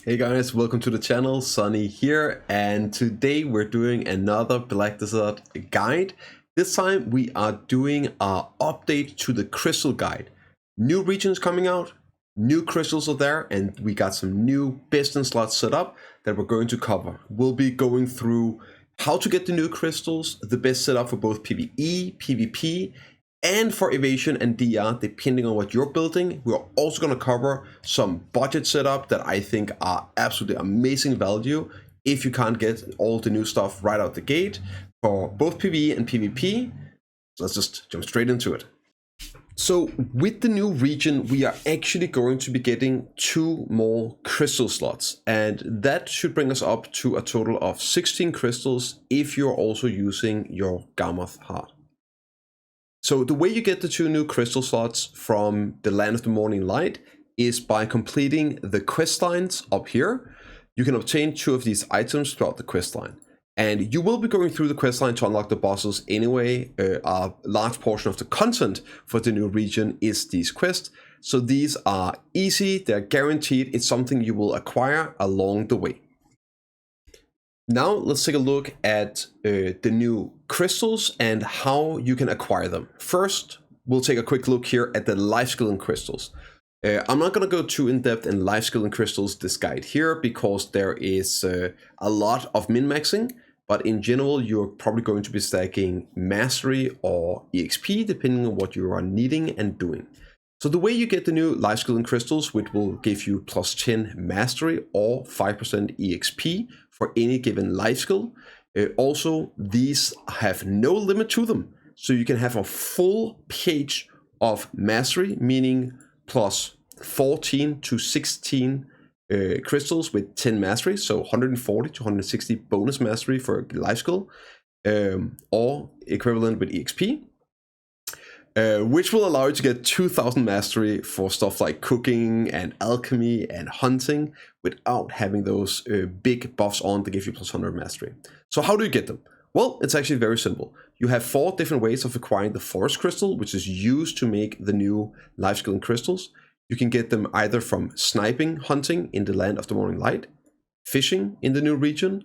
Hey guys, welcome to the channel, Sunny here, and today we're doing another Black Desert guide. This time we are doing our update to the crystal guide. New regions coming out, new crystals are there, and we got some new business slots set up that we're going to cover. We'll be going through how to get the new crystals, the best setup for both PvE, PvP, and for evasion and DR, depending on what you're building. We're also going to cover some budget setup that I think are absolutely amazing value if you can't get all the new stuff right out the gate for both PvE and PvP. So let's just jump straight into it. So with the new region, we are actually going to be getting 2 more crystal slots, and that should bring us up to a total of 16 crystals if you're also using your Garmoth heart. So the way you get the 2 new crystal slots from the Land of the Morning Light is by completing the quest lines up here. You can obtain 2 of these items throughout the quest line. And you will be going through the quest line to unlock the bosses anyway. A large portion of the content for the new region is these quests. So these are easy, they're guaranteed, it's something you will acquire along the way. Now let's take a look at the new crystals and how you can acquire them. First, we'll take a quick look here at the Lifeskills crystals. I'm not going to go too in-depth in Lifeskills crystals this guide here because there is a lot of min-maxing, but in general you're probably going to be stacking Mastery or EXP depending on what you are needing and doing. So the way you get the new Lifeskills crystals, which will give you plus 10 Mastery or 5% EXP for any given life skill. Also, these have no limit to them. So you can have a full page of Mastery, meaning plus 14 to 16 crystals with 10 Mastery. So 140 to 160 bonus Mastery for a life skill, or equivalent with EXP. Which will allow you to get 2000 Mastery for stuff like cooking and alchemy and hunting without having those big buffs on to give you plus 100 Mastery. So how do you get them? Well, it's actually very simple. You have 4 different ways of acquiring the Forest Crystal, which is used to make the new Lifeskills crystals. You can get them either from sniping, hunting in the Land of the Morning Light, fishing in the new region,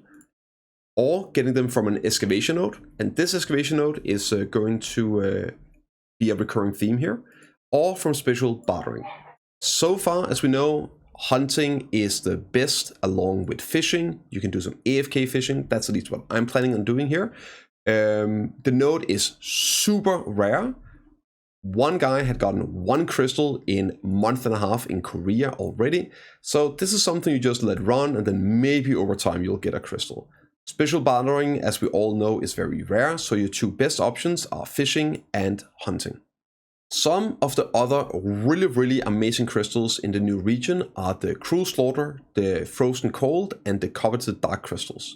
or getting them from an excavation node. And this excavation node is going to be a recurring theme here, or from special bartering. So far as we know, hunting is the best along with fishing. You can do some AFK fishing. That's at least what I'm planning on doing here. The node is super rare. One guy had gotten 1 crystal in a month and a half in Korea already. So this is something you just let run, and then maybe over time you'll get a crystal. Special bartering, as we all know, is very rare, so your 2 best options are fishing and hunting. Some of the other really amazing crystals in the new region are the Cruel Slaughter, the Frozen Cold, and the coveted Dark crystals.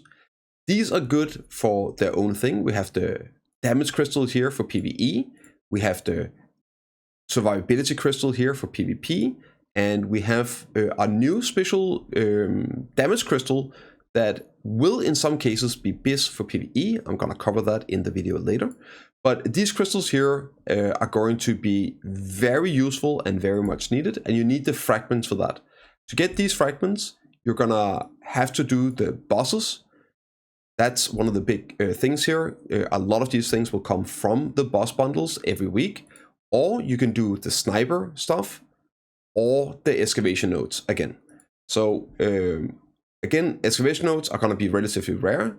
These are good for their own thing. We have the Damage crystal here for PvE, we have the Survivability crystal here for PvP, and we have a new special Damage crystal that will in some cases be BIS for PvE. I'm going to cover that in the video later. But these crystals here are going to be very useful and very much needed, and you need the fragments for that. To get these fragments, you're going to have to do the bosses. That's one of the big things here. A lot of these things will come from the boss bundles every week, or you can do the sniper stuff or the excavation nodes again. So again, excavation nodes are going to be relatively rare.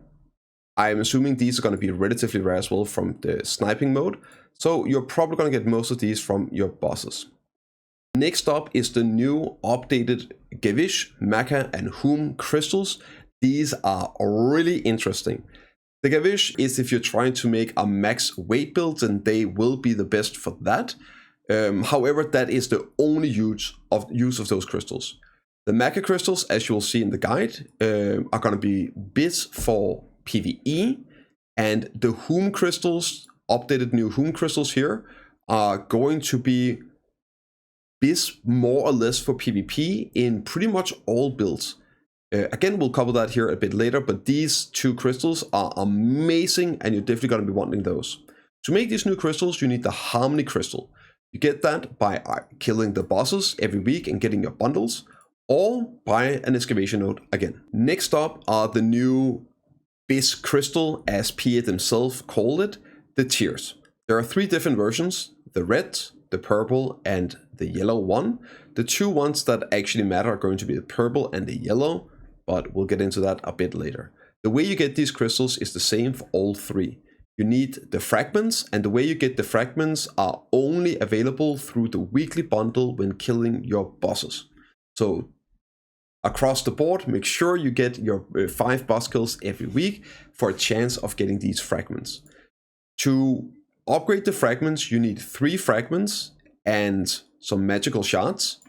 I'm assuming these are going to be relatively rare as well from the sniping mode. So you're probably going to get most of these from your bosses. Next up is the new updated Gavish, Maca, and Hum crystals. These are really interesting. The Gavish is if you're trying to make a max weight build, and they will be the best for that. However, that is the only use of those crystals. The Maca crystals, as you will see in the guide, are going to be BIS for PvE, and the Hum crystals, updated new Hum crystals here, are going to be BIS more or less for PvP in pretty much all builds. Again, we'll cover that here a bit later, but these 2 crystals are amazing, and you're definitely going to be wanting those. To make these new crystals, you need the Harmony crystal. You get that by killing the bosses every week and getting your bundles, or buy an excavation node again. Next up are the new BIS crystal, as PA themselves called it, the tiers. There are 3 different versions: the red, the purple, and the yellow one. The 2 ones that actually matter are going to be the purple and the yellow, but we'll get into that a bit later. The way you get these crystals is the same for all 3. You need the fragments, and the way you get the fragments are only available through the weekly bundle when killing your bosses. So across the board, make sure you get your 5 boss kills every week for a chance of getting these fragments. To upgrade the fragments, you need 3 fragments and some magical shards,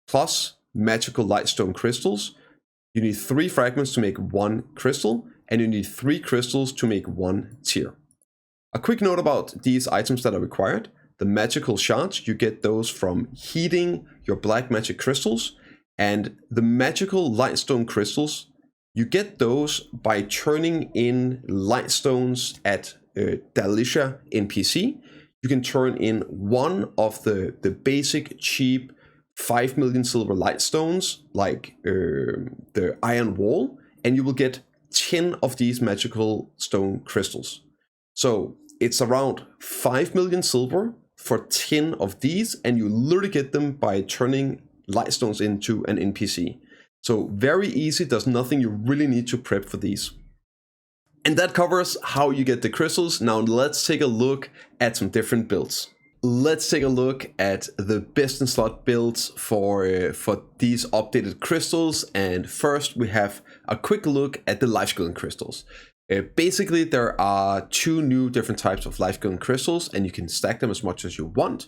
plus magical lightstone crystals. You need 3 fragments to make 1 crystal, and you need 3 crystals to make 1 tier. A quick note about these items that are required. The magical shards, you get those from heating your black magic crystals, and the magical lightstone crystals, you get those by turning in lightstones at Dalicia NPC. You can turn in 1 of the basic cheap 5 million silver lightstones, like the iron wall, and you will get 10 of these magical stone crystals. So it's around 5 million silver for 10 of these, and you literally get them by turning lightstones into an NPC. So very easy, there's nothing you really need to prep for these. And that covers how you get the crystals. Now let's take a look at some different builds. Let's take a look at the best in slot builds for these updated crystals. And first we have a quick look at the Lifeskills crystals. Basically, there are 2 new different types of Lifeskills crystals, and you can stack them as much as you want.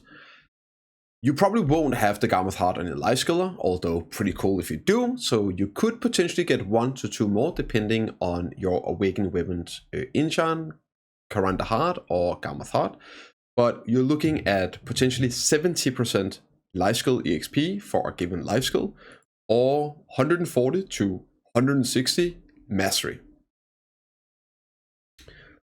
You probably won't have the Garmoth Heart on your Lifeskiller, although pretty cool if you do. So you could potentially get 1 to 2 more depending on your Awakened Weapons Inchan, Karanda Heart, or Garmoth Heart. But you're looking at potentially 70% Lifeskill EXP for a given Lifeskill, or 140 to 160 Mastery.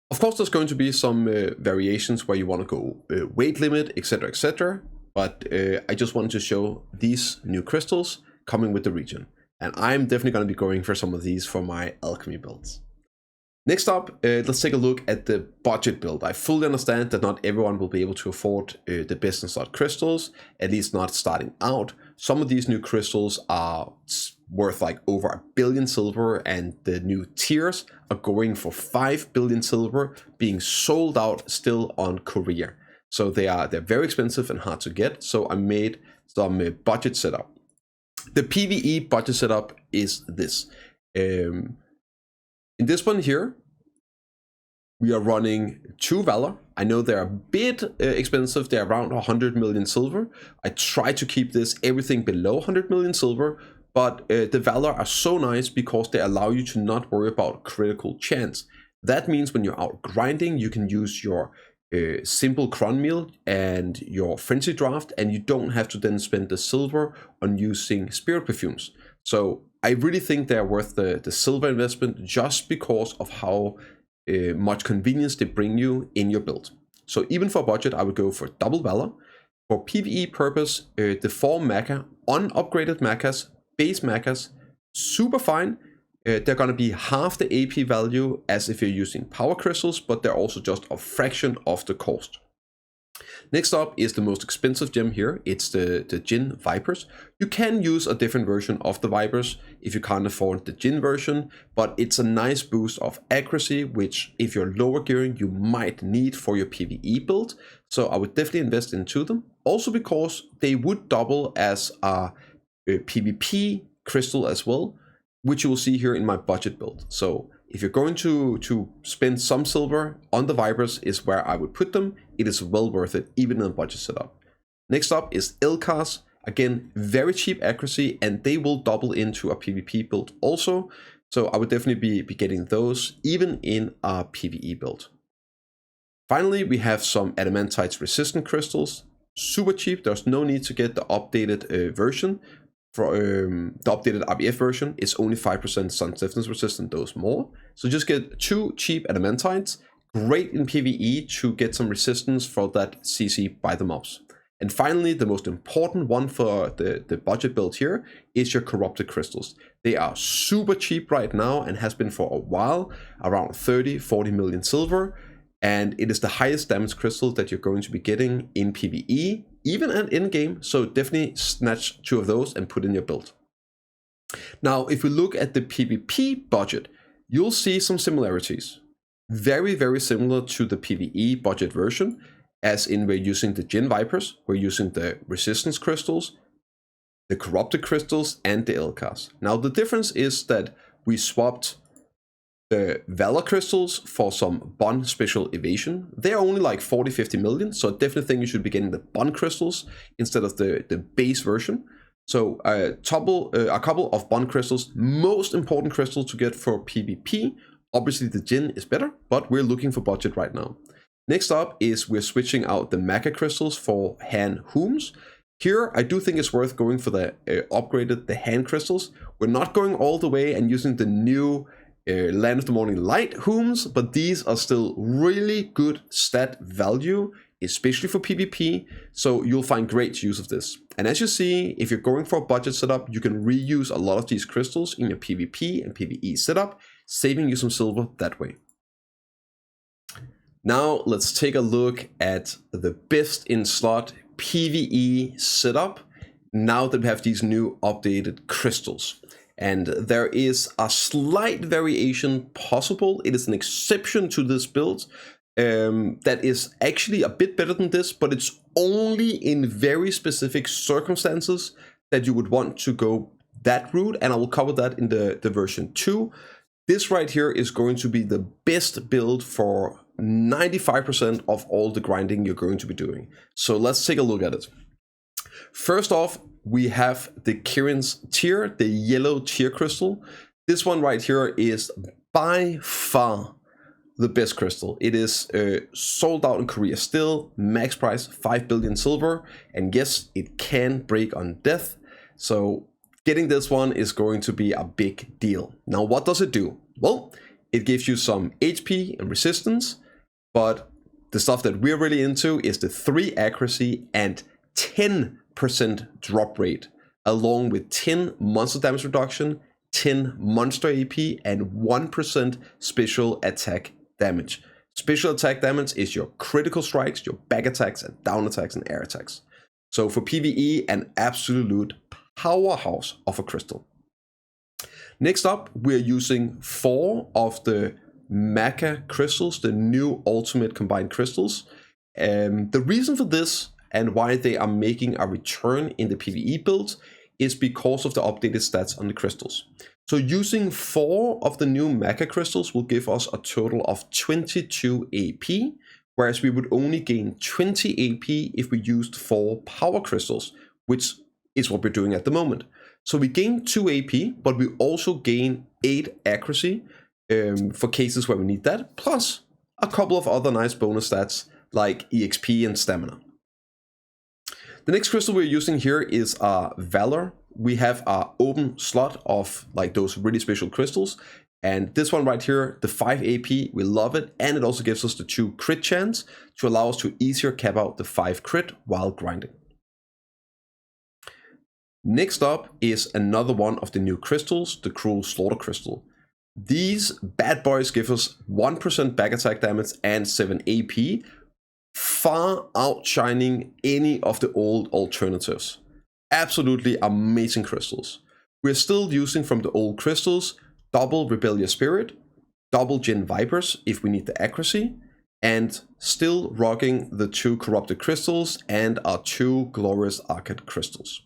Of course, there's going to be some variations where you want to go weight limit, etc, etc. But I just wanted to show these new crystals coming with the region. And I'm definitely going to be going for some of these for my alchemy builds. Next up, let's take a look at the budget build. I fully understand that not everyone will be able to afford the best in slot crystals, at least not starting out. Some of these new crystals are worth like over 1 billion silver, and the new tiers are going for 5 billion silver, being sold out still on Korea. So they're very expensive and hard to get. So I made some budget setup. The PvE budget setup is this. In this one here, we are running 2 Valor. I know they're a bit expensive. They're around 100 million silver. I try to keep everything below 100 million silver, but the Valor are so nice because they allow you to not worry about critical chance. That means when you're out grinding, you can use your simple cron meal and your frenzy draft, and you don't have to then spend the silver on using spirit perfumes. So I really think they're worth the silver investment just because of how much convenience they bring you in your build. So even for budget, I would go for double Valor. For PvE purpose, the 4 Mecha, unupgraded Mechas, base Mechas, super fine. They're going to be half the AP value as if you're using power crystals, but they're also just a fraction of the cost. Next up is the most expensive gem here. It's the Jin Vipers. You can use a different version of the Vipers if you can't afford the Jin version, but it's a nice boost of accuracy, which if you're lower gearing, you might need for your PvE build. So I would definitely invest into them. Also because they would double as a PvP crystal as well, which you will see here in my budget build. So if you're going to spend some silver on the Vipers is where I would put them. It is well worth it, even in a budget setup. Next up is Ilkas. Again, very cheap accuracy, and they will double into a PvP build also. So I would definitely be getting those, even in a PvE build. Finally, we have some Adamantites resistant crystals. Super cheap, there's no need to get the updated version. For the updated RBF version, it's only 5% sun stiffness resistant, those more. So just get 2 cheap Adamantites, great in PvE to get some resistance for that CC by the mobs. And finally, the most important one for the budget build here is your corrupted crystals. They are super cheap right now and has been for a while, around 30-40 million silver. And it is the highest damage crystal that you're going to be getting in PvE, even at in-game. So definitely snatch 2 of those and put in your build. Now, if we look at the PvP budget, you'll see some similarities. Very, very similar to the PvE budget version, as in we're using the Djinn Vipers, we're using the Resistance Crystals, the Corrupted Crystals, and the LCARs. Now, the difference is that we swapped the Valor Crystals for some Bond Special Evasion. They're only like 40-50 million, so I definitely think you should be getting the Bond Crystals instead of the base version. So a couple of Bond Crystals, most important crystal to get for PvP. Obviously the Djinn is better, but we're looking for budget right now. Next up is we're switching out the Mega Crystals for hand Hooms. Here, I do think it's worth going for the upgraded, the hand crystals. We're not going all the way and using the new Land of the Morning Light Hooms, but these are still really good stat value, especially for PvP, so you'll find great use of this. And as you see, if you're going for a budget setup, you can reuse a lot of these crystals in your PvP and PvE setup, saving you some silver that way. Now let's take a look at the best in slot PvE setup now that we have these new updated crystals. And there is a slight variation possible. It is an exception to this build that is actually a bit better than this, but it's only in very specific circumstances that you would want to go that route, and I will cover that in the version 2. This right here is going to be the best build for 95% of all the grinding you're going to be doing. So let's take a look at it. First off, we have the Kirin's Tear, the yellow tear crystal. This one right here is by far the best crystal. It is sold out in Korea still, max price 5 billion silver, and yes, it can break on death. So getting this one is going to be a big deal. Now, what does it do? Well, it gives you some HP and resistance, but the stuff that we're really into is the 3 accuracy and 10% drop rate, along with 10 monster damage reduction, 10 monster AP, and 1% special attack damage. Special attack damage is your critical strikes, your back attacks, and down attacks and air attacks. So for PvE, an absolute powerhouse of a crystal. Next up, we're using 4 of the Mega crystals, the new ultimate combined crystals. The reason for this and why they are making a return in the PvE build is because of the updated stats on the crystals. So using 4 of the new Mega crystals will give us a total of 22 AP, whereas we would only gain 20 AP if we used 4 power crystals, which is what we're doing at the moment. So we gain 2 AP, but we also gain 8 accuracy for cases where we need that, plus a couple of other nice bonus stats like EXP and stamina. The next crystal we're using here is Valor. We have an open slot of like those really special crystals, and this one right here, the 5 AP, we love it, and it also gives us the 2 crit chance to allow us to easier cap out the 5 crit while grinding. Next up is another one of the new crystals, the Cruel Slaughter Crystal. These bad boys give us 1% back attack damage and 7 AP, far outshining any of the old alternatives. Absolutely amazing crystals. We're still using from the old crystals double Rebellious Spirit, double Djinn Vipers if we need the accuracy, and still rocking the 2 Corrupted Crystals and our 2 Glorious Arcade Crystals.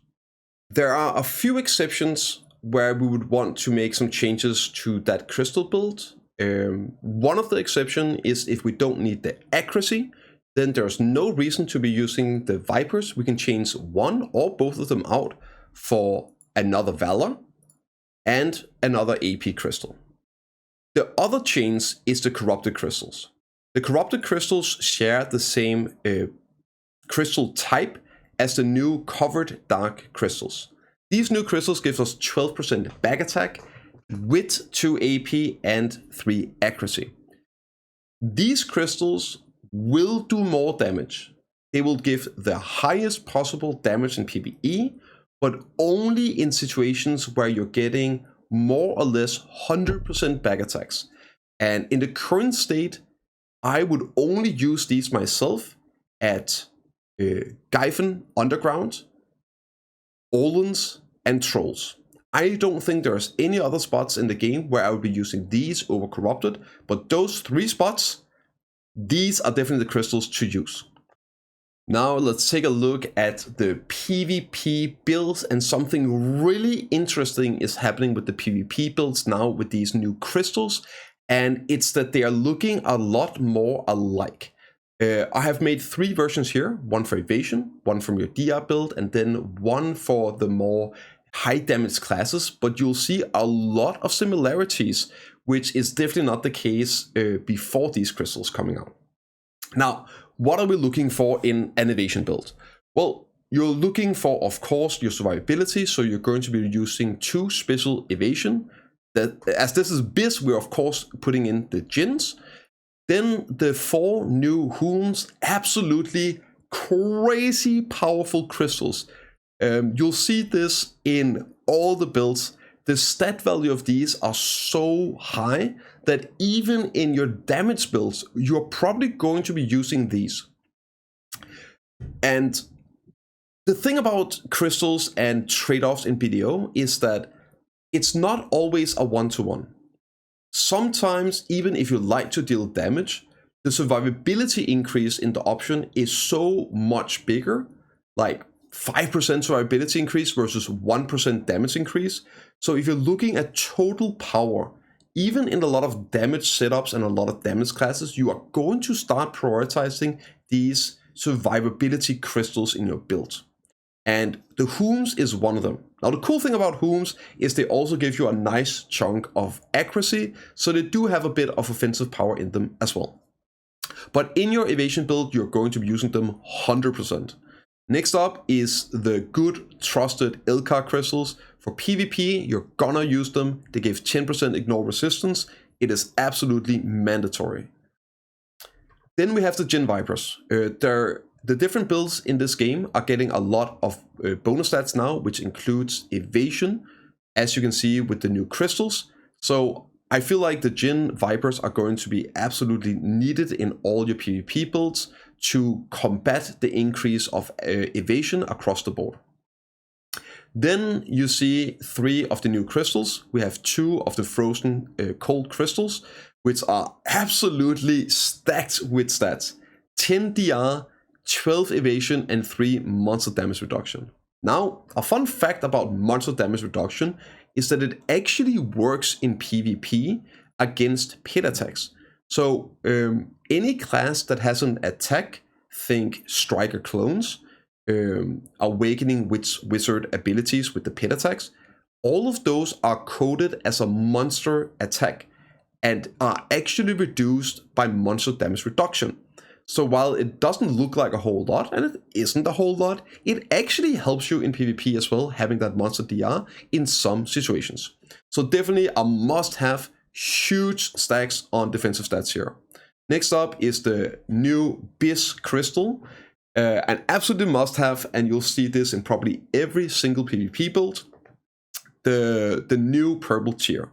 There are a few exceptions where we would want to make some changes to that crystal build. One of the exceptions is if we don't need the accuracy, then there's no reason to be using the Vipers. We can change one or both of them out for another Valor and another AP crystal. The other change is the Corrupted Crystals. The Corrupted Crystals share the same crystal type as the new Covered Dark Crystals. These new crystals give us 12% back attack with 2 AP and 3 accuracy. These crystals will do more damage. they will give the highest possible damage in PvE, but only in situations where you're getting more or less 100% back attacks. And in the current state, I would only use these myself at Gyven Underground, Olens, and Trolls. I don't think there's any other spots in the game where I would be using these over Corrupted, but those 3 spots, these are definitely the crystals to use. Now let's take a look at the PvP builds, and something really interesting is happening with the PvP builds now with these new crystals, and it's that they are looking a lot more alike. I have made 3 versions here, one for Evasion, one from your DR build, and then one for the more high damage classes, but you'll see a lot of similarities, which is definitely not the case before these crystals coming out. Now, what are we looking for in an Evasion build? Well, you're looking for, of course, your survivability, so you're going to be using 2 special evasion. That, as this is BIS, we're of course putting in the Djinns. Then the 4 new Hoons, absolutely crazy powerful crystals. You'll see this in all the builds. The stat value of these are so high that even in your damage builds, you're probably going to be using these. And the thing about crystals and trade-offs in BDO is that it's not always a one-to-one. Sometimes, even if you like to deal damage, the survivability increase in the option is so much bigger, like 5% survivability increase versus 1% damage increase. So if you're looking at total power, even in a lot of damage setups and a lot of damage classes, you are going to start prioritizing these survivability crystals in your build. And the Hooms is one of them. Now the cool thing about Hooms is they also give you a nice chunk of accuracy, so they do have a bit of offensive power in them as well. But in your Evasion build, you're going to be using them 100%. Next up is the good, trusted AARK crystals. For PvP, you're gonna use them. They give 10% ignore resistance. It is absolutely mandatory. Then we have the Djinn Vipers. The different builds in this game are getting a lot of bonus stats now, which includes Evasion, as you can see with the new crystals. So I feel like the Djinn Vipers are going to be absolutely needed in all your PvP builds to combat the increase of Evasion across the board. Then you see 3 of the new crystals. We have 2 of the frozen cold crystals, which are absolutely stacked with stats. 10 DR, 12 evasion, and 3 monster damage reduction. Now, a fun fact about monster damage reduction is that it actually works in PvP against pit attacks. So any class that has an attack, think Striker clones, Awakening Wizard abilities with the pit attacks, all of those are coded as a monster attack and are actually reduced by monster damage reduction. So while it doesn't look like a whole lot, and it isn't a whole lot, it actually helps you in PvP as well, having that monster DR in some situations. So definitely a must-have, huge stacks on defensive stats here. Next up is the new BIS crystal, an absolutely must-have, and you'll see this in probably every single PvP build. The new purple tier.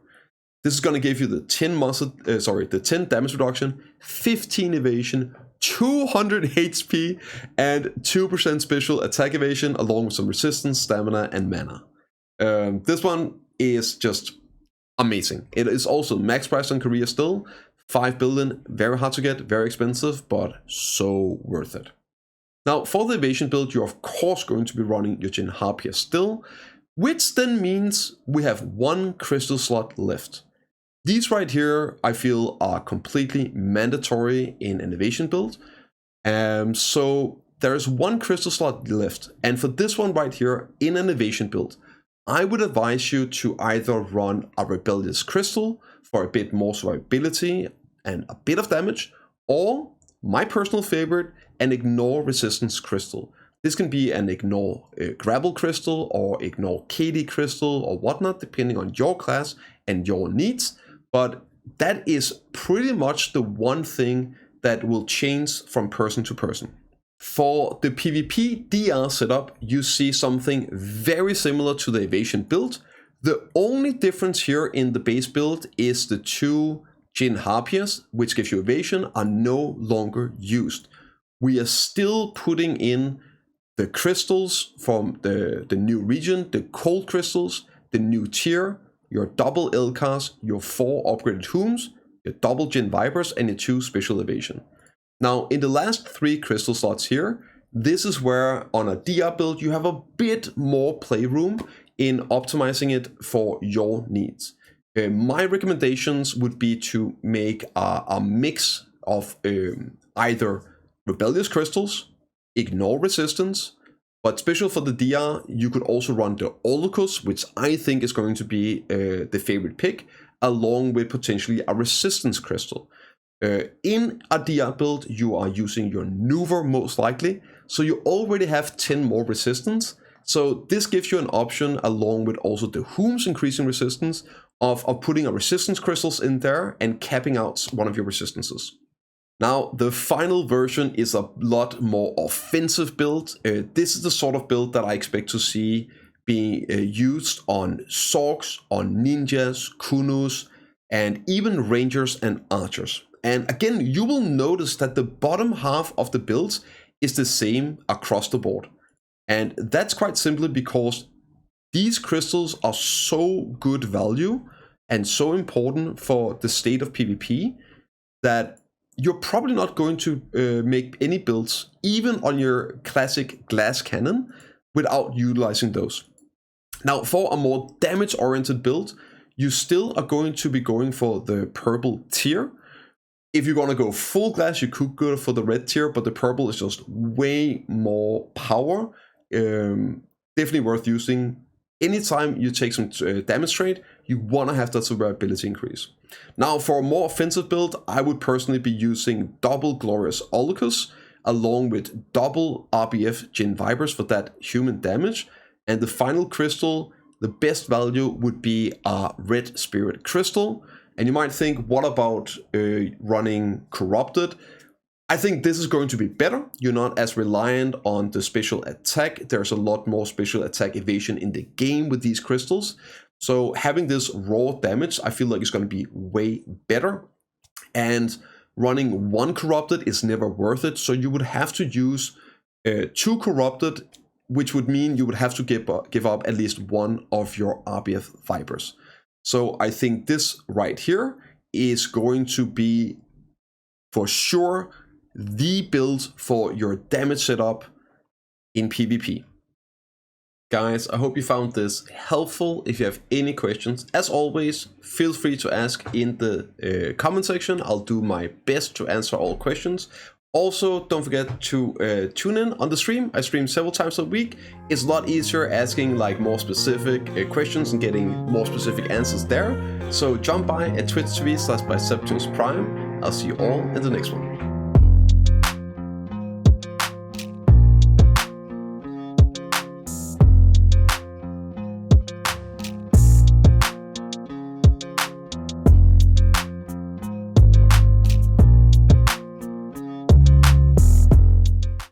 This is going to give you the 10 damage reduction, 15 evasion, 200 HP, and 2% special attack evasion, along with some resistance, stamina, and mana. This one is just amazing. It is also max price on Korea still, 5 billion, very hard to get, very expensive, but so worth it. Now, for the Evasion build, you're of course going to be running your Djinn Harpier still, which then means we have 1 crystal slot left. These right here, I feel, are completely mandatory in an Evasion build. So there's 1 crystal slot left. And for this one right here, in an Evasion build, I would advise you to either run a Rebellious Crystal for a bit more survivability and a bit of damage, or my personal favorite, an Ignore Resistance Crystal. This can be an Ignore Grapple Crystal or Ignore KD Crystal or whatnot, depending on your class and your needs. But that is pretty much the one thing that will change from person to person. For the PvP DR setup, you see something very similar to the Evasion build. The only difference here in the base build is the 2 Jinn Harpiers, which gives you evasion, are no longer used. We are still putting in the crystals from the new region, the cold crystals, the new tier, your double Elcars, your 4 upgraded Hooms, your double Jinn Vipers, and your 2 special evasion. Now, in the last 3 crystal slots here, this is where on a DR build you have a bit more playroom in optimizing it for your needs. My recommendations would be to make a mix of either rebellious crystals, ignore resistance, but special for the DR, you could also run the Olocus, which I think is going to be the favorite pick, along with potentially a resistance crystal. In a DR build, you are using your Nuver most likely, so you already have 10 more resistance. So this gives you an option, along with also the Hooms increasing resistance, of putting a resistance crystals in there and capping out one of your resistances. Now, the final version is a lot more offensive build. This is the sort of build that I expect to see being used on Sorks, on Ninjas, Kunus, and even Rangers and Archers. And again, you will notice that the bottom half of the builds is the same across the board. And that's quite simply because these crystals are so good value and so important for the state of PvP that you're probably not going to make any builds, even on your classic glass cannon, without utilizing those. Now, for a more damage-oriented build, you still are going to be going for the purple tier. If you're going to go full glass, you could go for the red tier, but the purple is just way more power. Definitely worth using. Anytime you take some damage trade, you want to have that survivability increase. Now, for a more offensive build, I would personally be using double Glorious Olocus, along with double RBF Jinn Vipers for that human damage. And the final crystal, the best value would be a red spirit crystal. And you might think, what about running Corrupted? I think this is going to be better. You're not as reliant on the special attack. There's a lot more special attack evasion in the game with these crystals. So having this raw damage, I feel like it's going to be way better. And running 1 Corrupted is never worth it. So you would have to use 2 Corrupted, which would mean you would have to give up at least 1 of your RBF Vipers. So I think this right here is going to be, for sure, the build for your damage setup in PvP. Guys, I hope you found this helpful. If you have any questions, as always, feel free to ask in the comment section. I'll do my best to answer all questions. Also, don't forget to tune in on the stream. I stream several times a week. It's a lot easier asking like more specific questions and getting more specific answers there. So jump by at twitch.tv/bprimegaming. I'll see you all in the next one.